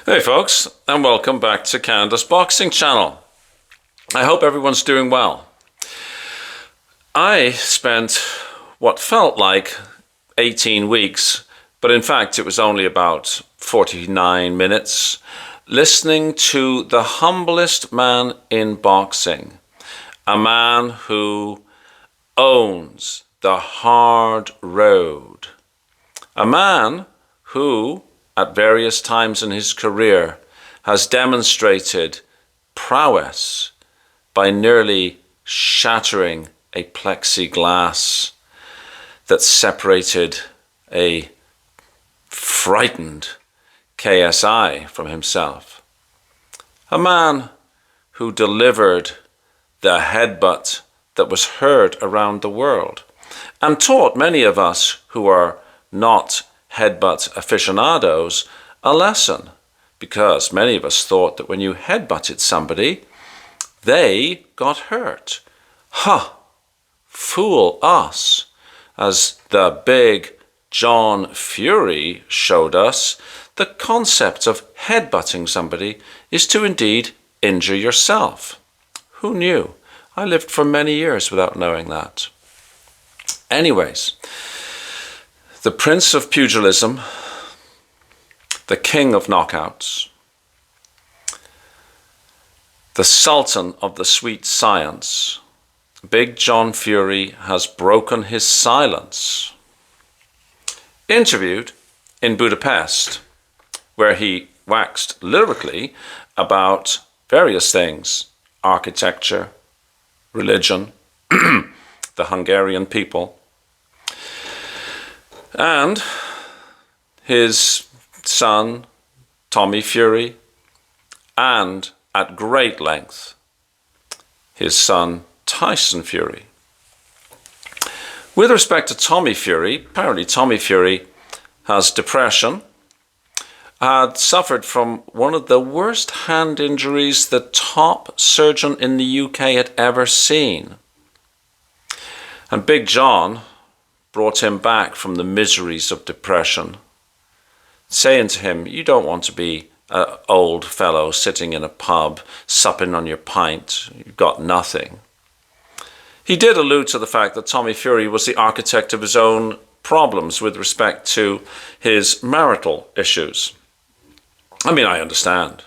Hey folks, and welcome back to Canada's Boxing Channel. I hope everyone's doing well. I spent what felt like 18 weeks, but in fact it was only about 49 minutes, listening to the humblest man in boxing, a man who owns the hard road, a man who at various times in his career has demonstrated prowess by nearly shattering a plexiglass that separated a frightened KSI from himself. A man who delivered the headbutt that was heard around the world and taught many of us who are not headbutt aficionados a lesson, because many of us thought that when you headbutted somebody, they got hurt. Fool us, as the big John Fury showed us. The concept of headbutting somebody is to indeed injure yourself. Who knew? I lived for many years without knowing that. Anyways, the Prince of Pugilism, the King of Knockouts, the Sultan of the Sweet Science, Big John Fury has broken his silence. Interviewed in Budapest, where he waxed lyrically about various things: architecture, religion, the Hungarian people, and his son, Tommy Fury, and at great length, his son, Tyson Fury. With respect to Tommy Fury, apparently Tommy Fury has depression, had suffered from one of the worst hand injuries the top surgeon in the UK had ever seen. And Big John brought him back from the miseries of depression, saying to him, you don't want to be an old fellow sitting in a pub, supping on your pint, you've got nothing. He did allude to the fact that Tommy Fury was the architect of his own problems with respect to his marital issues. I mean, I understand.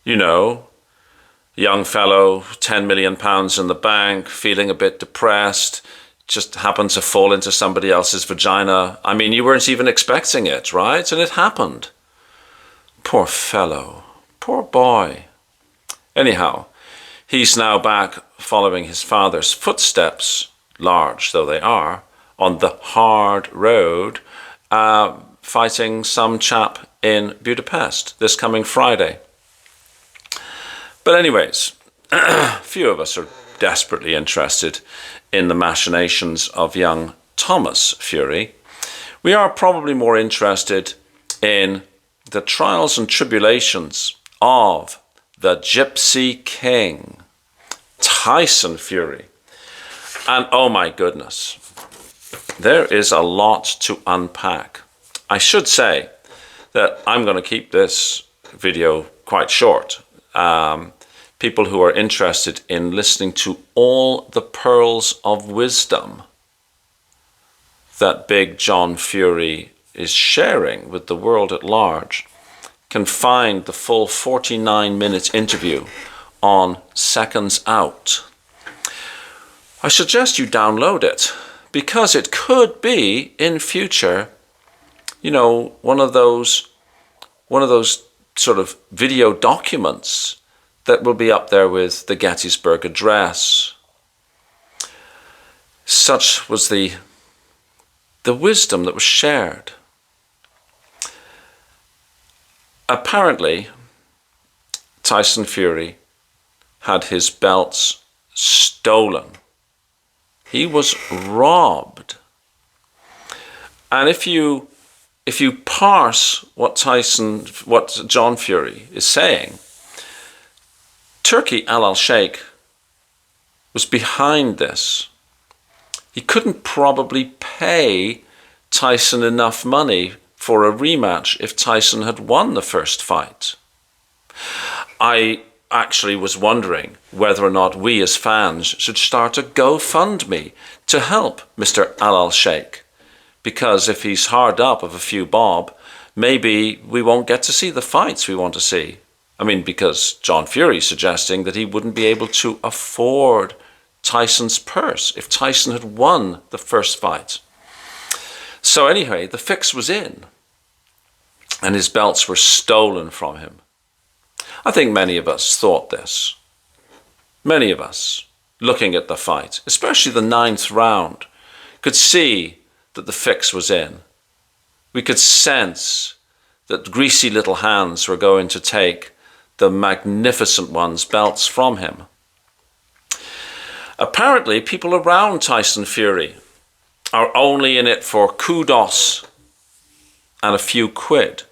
You know, young fellow, £10 million in the bank, feeling a bit depressed, just happened to fall into somebody else's vagina. I mean, you weren't even expecting it, right? And it happened. Poor fellow. Poor boy. Anyhow, he's now back following his father's footsteps, large though they are, on the hard road, fighting some chap in Budapest this coming Friday. But anyways, few of us are desperately interested in the machinations of young Thomas Fury. We are probably more interested in the trials and tribulations of the Gypsy King, Tyson Fury. And oh my goodness, there is a lot to unpack. I should say that I'm going to keep this video quite short. People who are interested in listening to all the pearls of wisdom that Big John Fury is sharing with the world at large can find the full 49-minute interview on Seconds Out. I suggest you download it, because it could be in future, you know, one of those sort of video documents that will be up there with the Gettysburg Address. Such was the wisdom that was shared. Apparently, Tyson Fury had his belts stolen. He was robbed. And if you parse what John Fury is saying, Turki al-Sheikh was behind this. He couldn't probably pay Tyson enough money for a rematch if Tyson had won the first fight. I actually was wondering whether or not we as fans should start a GoFundMe to help Mr. Alal Sheikh, because if he's hard up of a few bob, maybe we won't get to see the fights we want to see. I mean, because John Fury's suggesting that he wouldn't be able to afford Tyson's purse if Tyson had won the first fight. So anyway, the fix was in, and his belts were stolen from him. I think many of us thought this. Many of us, looking at the fight, especially the 9th round, could see that the fix was in. We could sense that greasy little hands were going to take the magnificent one's belts from him. Apparently, people around Tyson Fury are only in it for kudos and a few quid.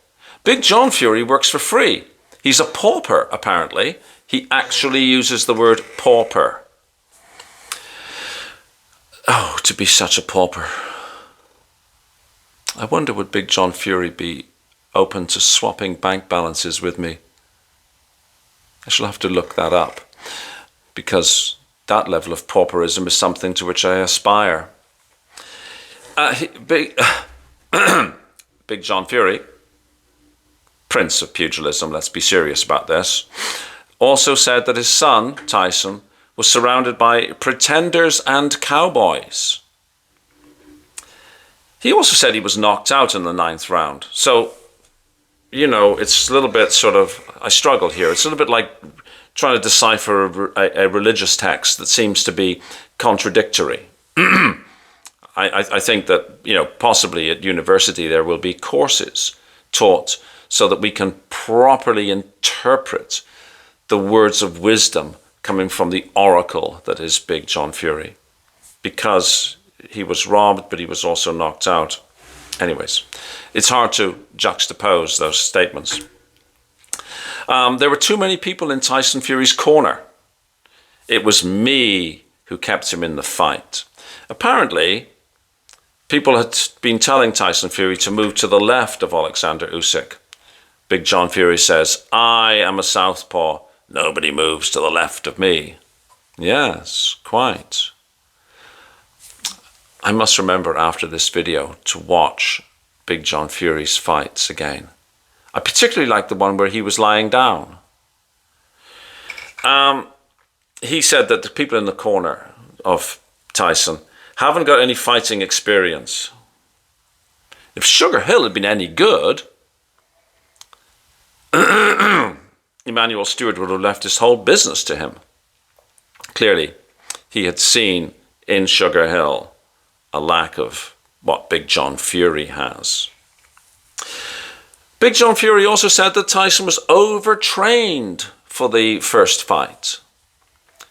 Big John Fury works for free. He's a pauper, apparently. He actually uses the word pauper. Oh, to be such a pauper. I wonder, would Big John Fury be open to swapping bank balances with me? I shall have to look that up, because that level of pauperism is something to which I aspire. Big John Fury, Prince of Pugilism, let's be serious about this, also said that his son, Tyson, was surrounded by pretenders and cowboys. He also said he was knocked out in the 9th round. So, you know, it's a little bit sort of, I struggle here. It's a little bit like trying to decipher a religious text that seems to be contradictory. I think that, you know, possibly at university there will be courses taught so that we can properly interpret the words of wisdom coming from the oracle that is Big John Fury. Because he was robbed, but he was also knocked out. Anyways, it's hard to juxtapose those statements. There were too many people in Tyson Fury's corner. It was me who kept him in the fight. Apparently, people had been telling Tyson Fury to move to the left of Alexander Usyk. Big John Fury says, I am a southpaw. Nobody moves to the left of me. Yes, quite. I must remember after this video to watch Big John Fury's fights again. I particularly like the one where he was lying down. He said that the people in the corner of Tyson haven't got any fighting experience. If Sugar Hill had been any good, Emmanuel Steward would have left his whole business to him. Clearly, he had seen in Sugar Hill a lack of what Big John Fury has. Big John Fury also said that Tyson was overtrained for the first fight.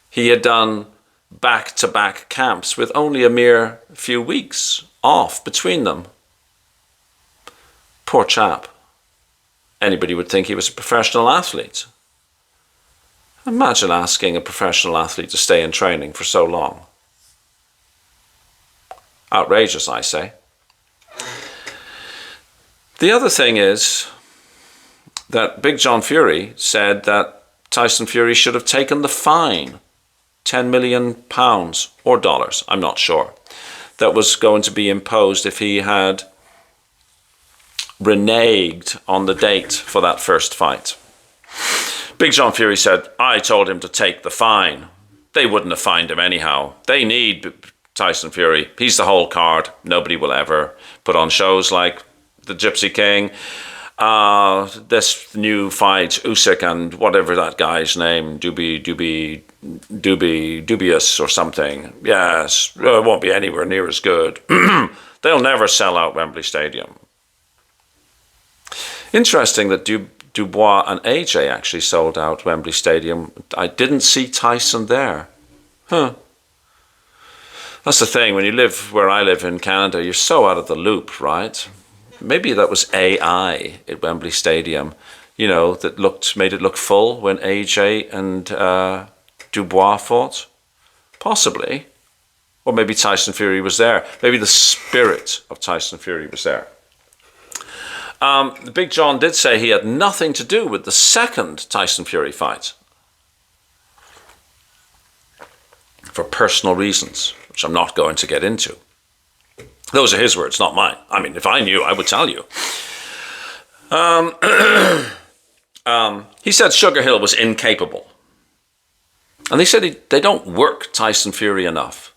He had done back-to-back camps with only a mere few weeks off between them. Poor chap. Anybody would think he was a professional athlete. Imagine asking a professional athlete to stay in training for so long. Outrageous, I say. The other thing is that Big John Fury said that Tyson Fury should have taken the fine, £10 million or dollars, I'm not sure, that was going to be imposed if he had reneged on the date for that first fight. Big John Fury said, I told him to take the fine. They wouldn't have fined him anyhow. They need Tyson Fury. He's the whole card. Nobody will ever put on shows like the Gypsy King. This new fight, Usyk and whatever that guy's name, dubious or something. Yes, it won't be anywhere near as good. They'll never sell out Wembley Stadium. Interesting that Dubois and AJ actually sold out Wembley Stadium. I didn't see Tyson there. Huh. That's the thing, when you live where I live in Canada, you're so out of the loop, right? Maybe that was AI at Wembley Stadium, you know, that made it look full when AJ and Dubois fought. Possibly. Or maybe Tyson Fury was there. Maybe the spirit of Tyson Fury was there. Big John did say he had nothing to do with the second Tyson Fury fight for personal reasons, which I'm not going to get into. Those are his words, not mine. I mean, if I knew, I would tell you. He said Sugar Hill was incapable. And they said they don't work Tyson Fury enough.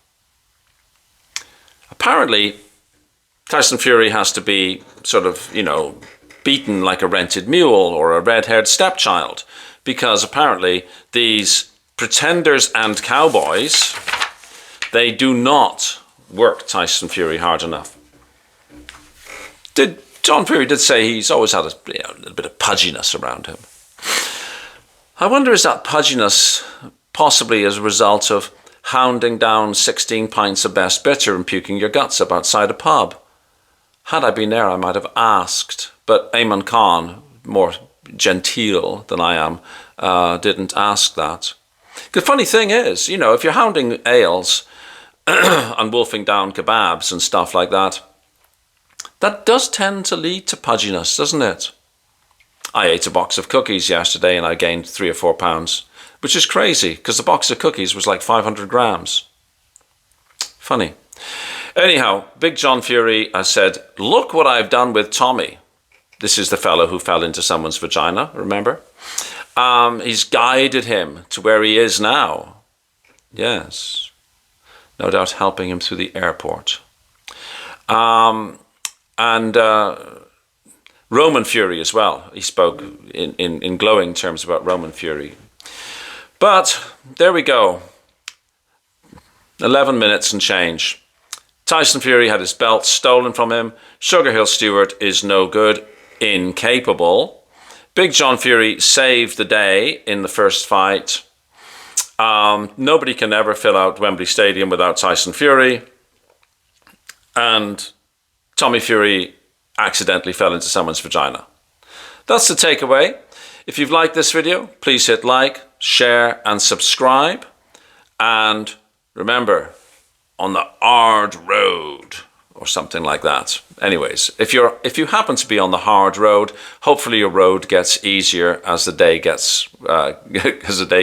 Apparently, Tyson Fury has to be sort of, beaten like a rented mule or a red-haired stepchild, because apparently these pretenders and cowboys, they do not work Tyson Fury hard enough. John Fury did say he's always had a little bit of pudginess around him. I wonder, is that pudginess possibly as a result of hounding down 16 pints of best bitter and puking your guts up outside a pub? Had I been there, I might have asked, but Ayman Khan, more genteel than I am, didn't ask that. The funny thing is, if you're hounding ales and wolfing down kebabs and stuff like that, that does tend to lead to pudginess, doesn't it? I ate a box of cookies yesterday and I gained 3 or 4 pounds, which is crazy because the box of cookies was like 500 grams. Funny. Anyhow, Big John Fury has said, look what I've done with Tommy. This is the fellow who fell into someone's vagina, remember? He's guided him to where he is now. Yes. No doubt helping him through the airport. And Roman Fury as well. He spoke in glowing terms about Roman Fury. But there we go. 11 minutes and change. Tyson Fury had his belt stolen from him. Sugar Hill Steward is no good, incapable. Big John Fury saved the day in the first fight. Nobody can ever fill out Wembley Stadium without Tyson Fury. And Tommy Fury accidentally fell into someone's vagina. That's the takeaway. If you've liked this video, please hit like, share and subscribe. And remember, on the Ard Road or something like that. Anyways, if you happen to be on the hard road, hopefully your road gets easier as the day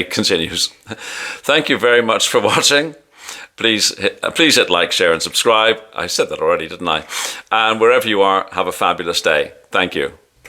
continues. Thank you very much for watching. Please hit like, share and subscribe. I said that already, didn't I? And wherever you are, have a fabulous day. Thank you.